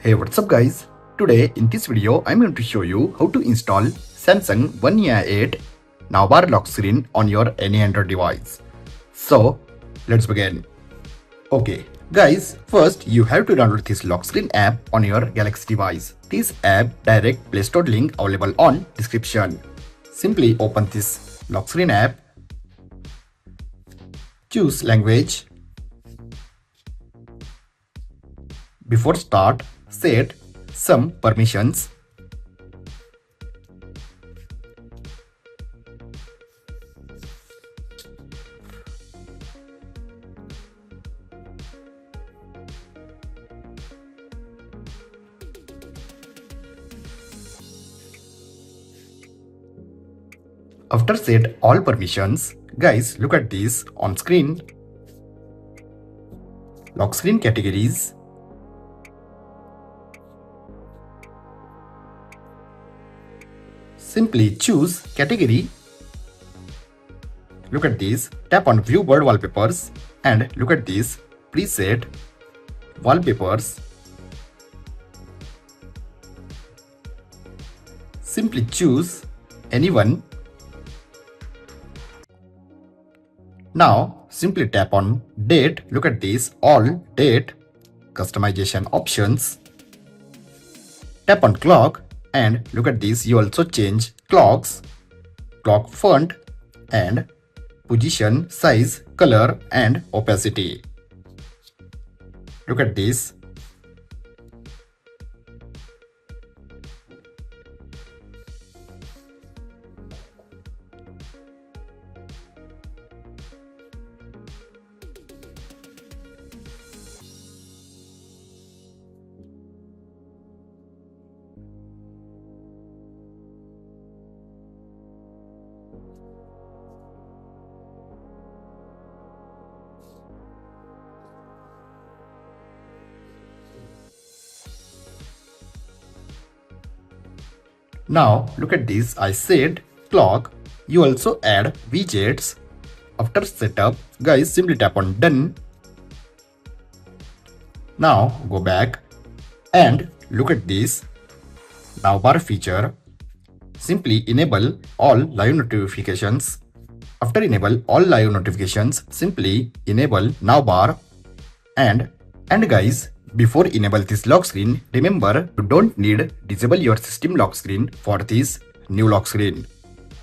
Hey, what's up guys? Today in this video I'm going to show you how to install Samsung One UI 8 navbar lock screen on your any Android device. So let's begin. Okay guys, first you have to download this lock screen app on your Galaxy device. This app direct Play Store link available on description. Simply open this lock screen app. Choose language. Before start, set some permissions. After set all permissions, guys, look at this on screen. Lock screen categories. Simply choose category. Look at this, tap on view bird wallpapers and look at this preset wallpapers. Simply choose anyone. Now simply tap on date. Look at this, all date, customization options. Tap on clock and look at this, you also change clocks, clock font and position, size, color and opacity. Look at this. Now look at this, I said clock. You also add widgets. After setup, guys, simply tap on done. Now go back and look at this navbar feature. Simply enable all live notifications. After enable all live notifications, simply enable navbar and guys, before enable this lock screen, remember you don't need disable your system lock screen for this new lock screen.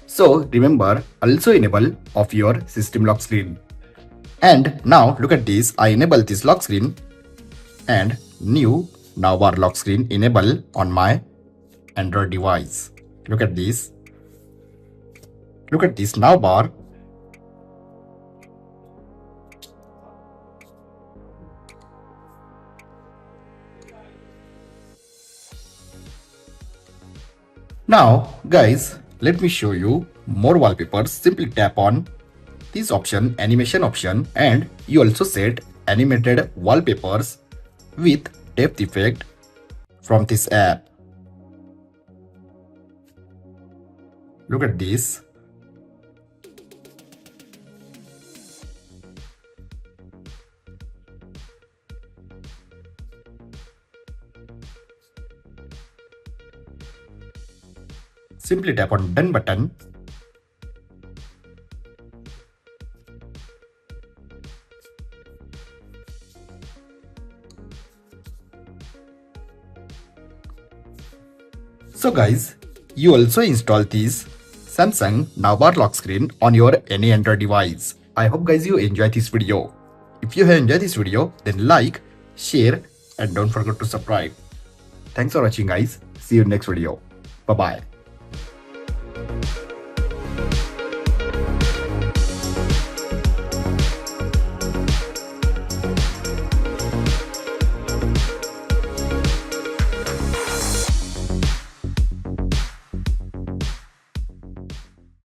So remember also enable of your system lock screen. And now look at this, I enable this lock screen and new navbar lock screen enable on my Android device. Look at this. Look at this navbar. Now guys, let me show you more wallpapers. Simply tap on this option, animation option, and you also set animated wallpapers with depth effect from this app. Look at this. Simply tap on done button. So guys, you also install this Samsung navbar lock screen on your any Android device. I hope guys you enjoy this video. If you have enjoyed this video, then like, share and don't forget to subscribe. Thanks for watching guys. See you in next video. Bye bye.